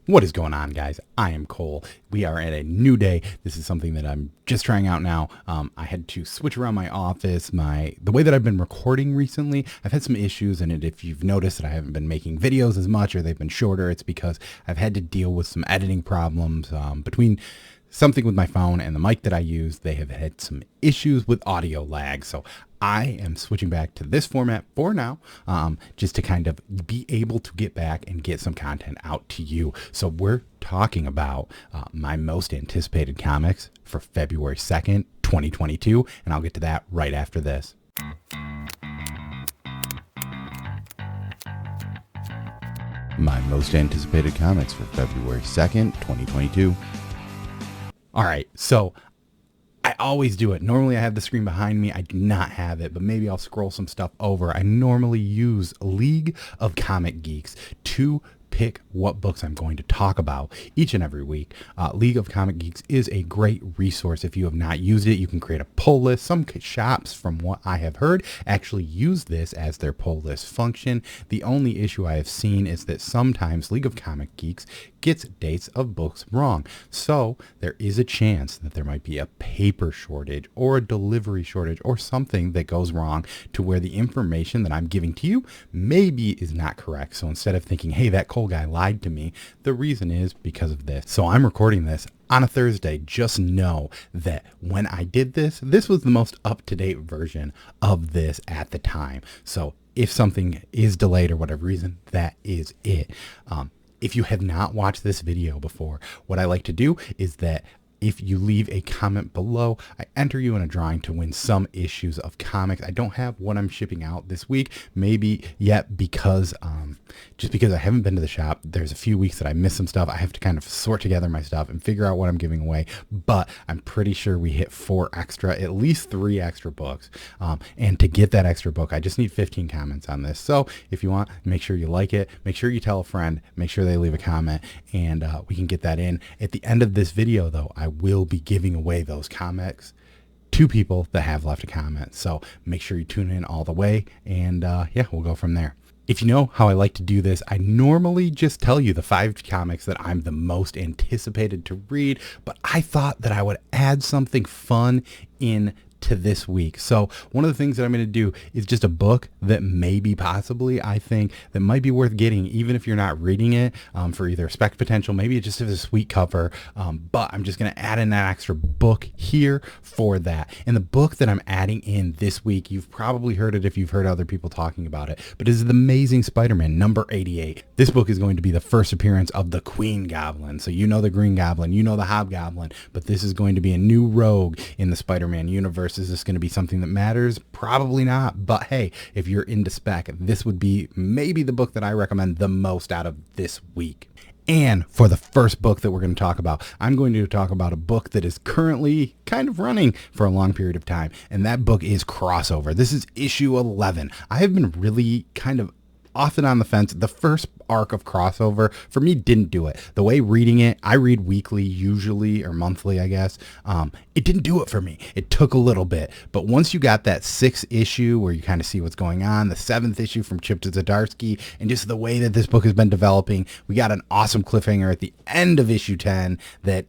What is going on, guys? I am Cole. We are at a new day. This is something that I'm just trying out now. I had to switch around my office, the way that I've been recording recently. I've had some issues, and if you've noticed that I haven't been making videos as much or they've been shorter, it's because I've had to deal with some editing problems between something with my phone and the mic that I use. They have had some issues with audio lag, so I am switching back to this format for now, just to kind of be able to get back and get some content out to you. So we're talking about my most anticipated comics for February 2nd, 2022, and I'll get to that right after this. My most anticipated comics for February 2nd, 2022. All right, so I always do it. Normally I have the screen behind me. I do not have it, but maybe I'll scroll some stuff over. I normally use League of Comic Geeks to pick what books I'm going to talk about each and every week. League of Comic Geeks is a great resource. If you have not used it, you can create a pull list. Some shops, from what I have heard, actually use this as their pull list function. The only issue I have seen is that sometimes League of Comic Geeks gets dates of books wrong. So there is a chance that there might be a paper shortage or a delivery shortage or something that goes wrong to where the information that I'm giving to you maybe is not correct. So instead of thinking, hey, that Cole guy lied to me, the reason is because of this. So I'm recording this on a Thursday. Just know that when I did this was the most up-to-date version of this at the time. So if something is delayed or whatever reason, that is it. If you have not watched this video before, what I like to do is that if you leave a comment below, I enter you in a drawing to win some issues of comics. I don't have what I'm shipping out this week, maybe yet, because just because I haven't been to the shop. There's a few weeks that I missed some stuff. I have to kind of sort together my stuff and figure out what I'm giving away, but I'm pretty sure we hit at least 3 extra books. And to get that extra book, I just need 15 comments on this. So if you want, make sure you like it, make sure you tell a friend, make sure they leave a comment, and we can get that in. At the end of this video, though, I will be giving away those comics to people that have left a comment. So make sure you tune in all the way, and yeah, we'll go from there. If you know how I like to do this, I normally just tell you the 5 comics that I'm the most anticipated to read, but I thought that I would add something fun in to this week. So one of the things that I'm going to do is just a book that maybe possibly I think that might be worth getting, even if you're not reading it, for either Spec potential, maybe it just has a sweet cover, but I'm just going to add in that extra book here for that. And the book that I'm adding in this week, you've probably heard it if you've heard other people talking about it, but it's The Amazing SpiderMan number 88. This book is going to be the first appearance of the Queen Goblin. So you know the Green Goblin, you know the Hobgoblin, but this is going to be a new rogue in the Spider-Man universe. Is this going to be something that matters? Probably not. But hey, if you're into Spec, this would be maybe the book that I recommend the most out of this week. And for the first book that we're going to talk about, I'm going to talk about a book that is currently kind of running for a long period of time. And that book is Crossover. This is issue 11. I have been really kind of often on the fence. The first arc of Crossover for me didn't do it. The way reading it, I read weekly usually, or monthly, I guess. It didn't do it for me. It took a little bit, but once you got that 6th issue where you kind of see what's going on, the 7th issue from Chip to Zdarsky, and just the way that this book has been developing, we got an awesome cliffhanger at the end of issue 10 that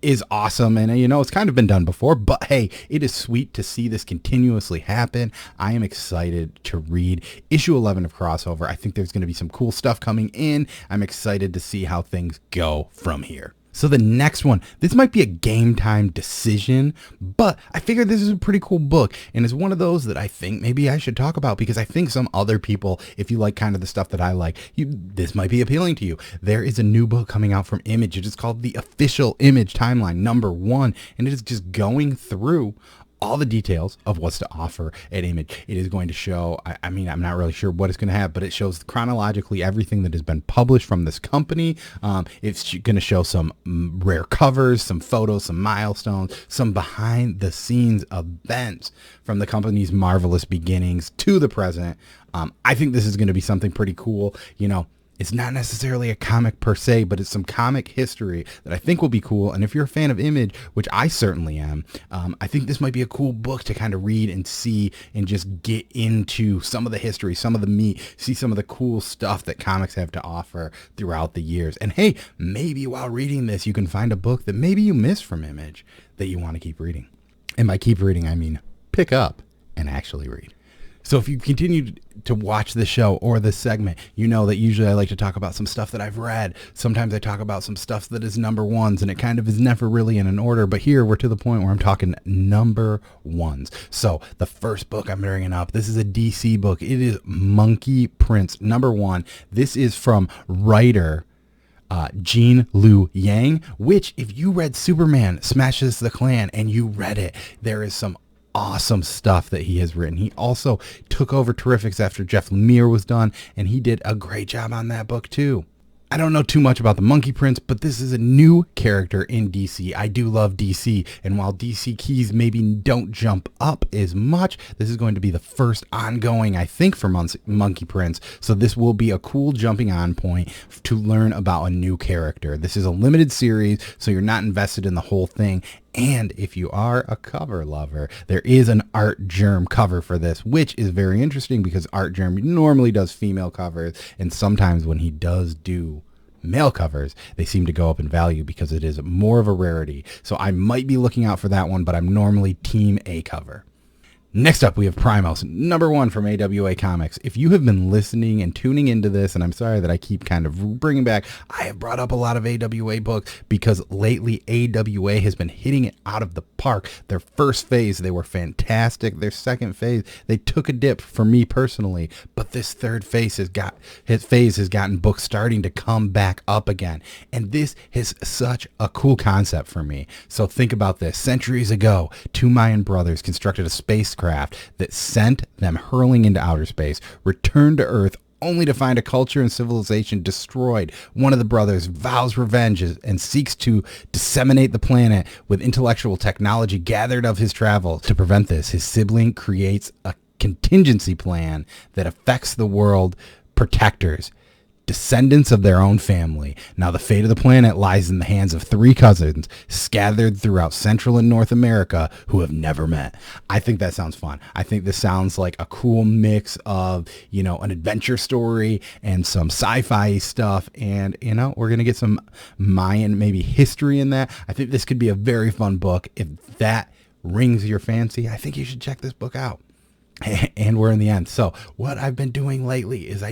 is awesome. And you know, it's kind of been done before, but hey, it is sweet to see this continuously happen. I am excited to read issue 11 of Crossover. I think there's going to be some cool stuff coming in. I'm excited to see how things go from here. So the next one, this might be a game time decision, but I figured this is a pretty cool book, and it's one of those that I think maybe I should talk about because I think some other people, if you like kind of the stuff that I like, this might be appealing to you. There is a new book coming out from Image. It is called The Official Image Timeline number 1, and it is just going through all the details of what's to offer at Image. It is going to show, I mean, I'm not really sure what it's going to have, but it shows chronologically everything that has been published from this company. It's going to show some rare covers, some photos, some milestones, some behind the scenes events from the company's marvelous beginnings to the present. I think this is going to be something pretty cool. You know, It's not necessarily a comic per se, but it's some comic history that I think will be cool. And if you're a fan of Image, which I certainly am, I think this might be a cool book to kind of read and see and just get into some of the history, some of the meat, see some of the cool stuff that comics have to offer throughout the years. And hey, maybe while reading this, you can find a book that maybe you missed from Image that you want to keep reading. And by keep reading, I mean pick up and actually read. So if you continue to watch the show or this segment, you know that usually I like to talk about some stuff that I've read. Sometimes I talk about some stuff that is number ones, and it kind of is never really in an order. But here we're to the point where I'm talking number ones. So the first book I'm bringing up, this is a DC book. It is Monkey Prince number one. This is from writer Jean Lu Yang, which if you read Superman Smashes the Klan and you read it, there is some awesome stuff that he has written. He also took over Terrifics after Jeff Lemire was done, and he did a great job on that book too. I don't know too much about the Monkey Prince, but this is a new character in DC. I do love DC, and while DC keys maybe don't jump up as much, this is going to be the first ongoing, I think, for Monkey Prince. So this will be a cool jumping on point to learn about a new character. This is a limited series, so you're not invested in the whole thing. And if you are a cover lover, there is an Art Germ cover for this, which is very interesting because Art Germ normally does female covers, and sometimes when he does do male covers, they seem to go up in value because it is more of a rarity. So I might be looking out for that one, but I'm normally team A cover. Next up, we have Primos, number one from AWA Comics. If you have been listening and tuning into this, and I'm sorry that I keep kind of bringing back, I have brought up a lot of AWA books because lately AWA has been hitting it out of the park. Their first phase, they were fantastic. Their second phase, they took a dip for me personally, but this third phase has gotten books starting to come back up again. And this is such a cool concept for me. So think about this. Centuries ago, two Mayan brothers constructed a spacecraft that sent them hurling into outer space, returned to Earth only to find a culture and civilization destroyed. One of the brothers vows revenge and seeks to disseminate the planet with intellectual technology gathered of his travels. To prevent this, his sibling creates a contingency plan that affects the world protectors, descendants of their own family. Now the fate of the planet lies in the hands of three cousins scattered throughout Central and North America who have never met. I think that sounds fun. I think this sounds like a cool mix of, an adventure story and some sci-fi stuff. And, we're going to get some Mayan, maybe history in that. I think this could be a very fun book. If that rings your fancy, I think you should check this book out. And we're in the end. So what I've been doing lately is I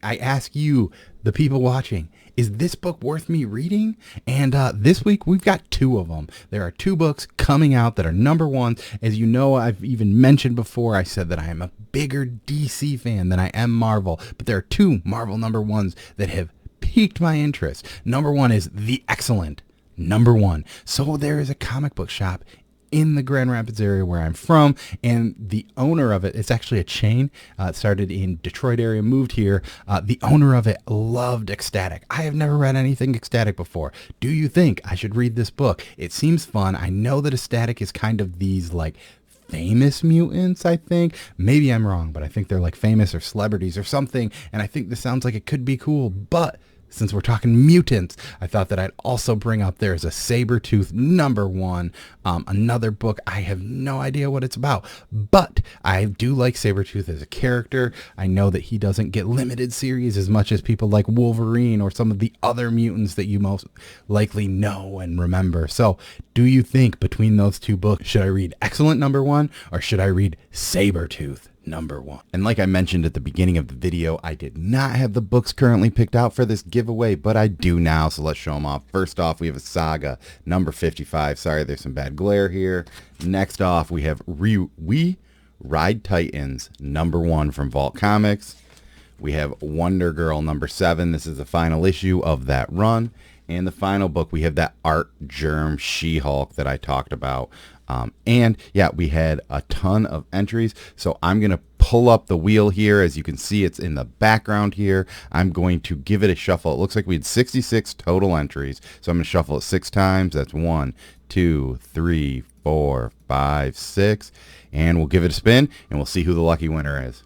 ask you, the people watching, is this book worth me reading? And this week we've got two of them. There are two books coming out that are number ones. As you know, I've even mentioned before, I said that I am a bigger DC fan than I am Marvel. But there are two Marvel number ones that have piqued my interest. Number one is The Excellent number one. So there is a comic book shop in the Grand Rapids area where I'm from, and the owner of it's actually a chain. It started in Detroit area, moved here. The owner of it loved Ecstatic. I have never read anything Ecstatic before. Do you think I should read this book? It seems fun. I know that Ecstatic is kind of these famous mutants, I think. Maybe I'm wrong, but I think they're famous or celebrities or something, and I think this sounds like it could be cool. But since we're talking mutants, I thought that I'd also bring up there's a Sabretooth number one, another book. I have no idea what it's about, but I do like Sabretooth as a character. I know that he doesn't get limited series as much as people like Wolverine or some of the other mutants that you most likely know and remember. So do you think between those two books, should I read Excellent number one or should I read Sabretooth number one? And like I mentioned at the beginning of the video, I did not have the books currently picked out for this giveaway, but I do now, so let's show them off. First off, we have a Saga number 55. Sorry, there's some bad glare here. Next off, we have We Ride Titans number one from Vault Comics. We have Wonder Girl number 7. This is the final issue of that run. And the final book, we have that Art Germ She-Hulk that I talked about. And yeah, we had a ton of entries. So I'm going to pull up the wheel here. As you can see, it's in the background here. I'm going to give it a shuffle. It looks like we had 66 total entries. So I'm going to shuffle it 6 times. That's 1, 2, 3, 4, 5, 6. And we'll give it a spin and we'll see who the lucky winner is.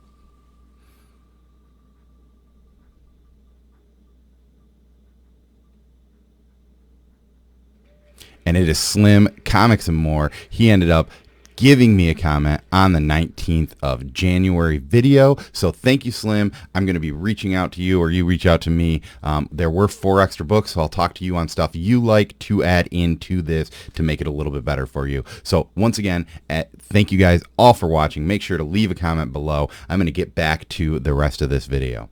and it is Slim Comics and More. He ended up giving me a comment on the 19th of January video. So thank you, Slim. I'm going to be reaching out to you, or you reach out to me. There were 4 extra books, so I'll talk to you on stuff you like to add into this to make it a little bit better for you. So once again, thank you guys all for watching. Make sure to leave a comment below. I'm going to get back to the rest of this video.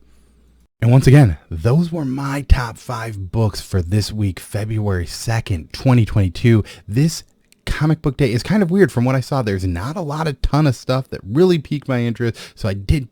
And once again, those were my top 5 books for this week, February 2nd, 2022. This comic book day is kind of weird. From what I saw, there's not a ton of stuff that really piqued my interest, so I did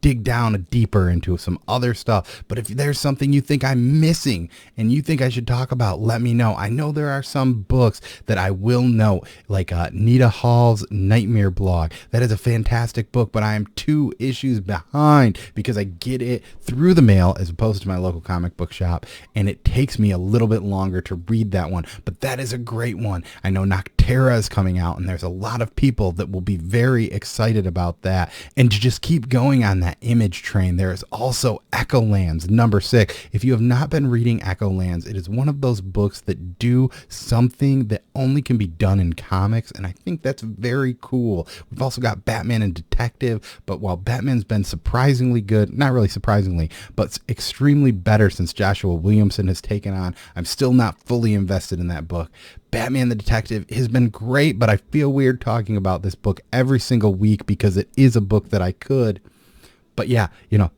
dig down deeper into some other stuff. But if there's something you think I'm missing and you think I should talk about, let me know. I know there are some books that I will note, like Nita Hall's Nightmare blog. That is a fantastic book, but I am 2 issues behind because I get it through the mail as opposed to my local comic book shop, and it takes me a little bit longer to read that one. But that is a great one. I know Noctera is coming out, and there's a lot of people that will be very excited about that. And to just keep going on that image train, there is also Echolands number 6. If you have not been reading Echolands, it is one of those books that do something that only can be done in comics, and I think that's very cool. We've also got Batman and Detective, but while Batman's been surprisingly good, not really surprisingly, but extremely better since Joshua Williamson has taken on, I'm still not fully invested in that book. Batman the Detective has been great, but I feel weird talking about this book every single week because it is a book that I could. But yeah,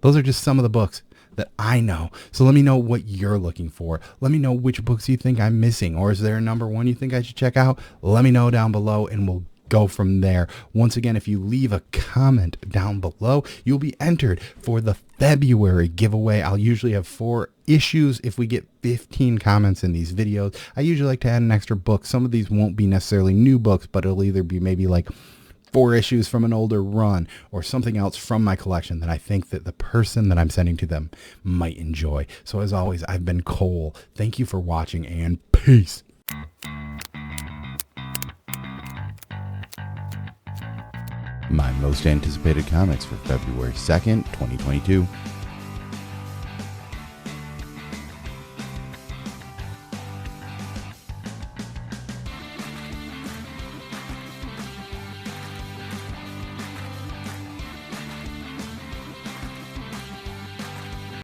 those are just some of the books that I know. So let me know what you're looking for. Let me know which books you think I'm missing, or is there a number 1 you think I should check out? Let me know down below and we'll go from there. Once again, if you leave a comment down below, you'll be entered for the February giveaway. I'll usually have 4 issues if we get 15 comments in these videos. I usually like to add an extra book. Some of these won't be necessarily new books, but it'll either be maybe like 4 issues from an older run or something else from my collection that I think that the person that I'm sending to them might enjoy. So as always, I've been Cole. Thank you for watching, and peace. My most anticipated comics for February 2nd, 2022.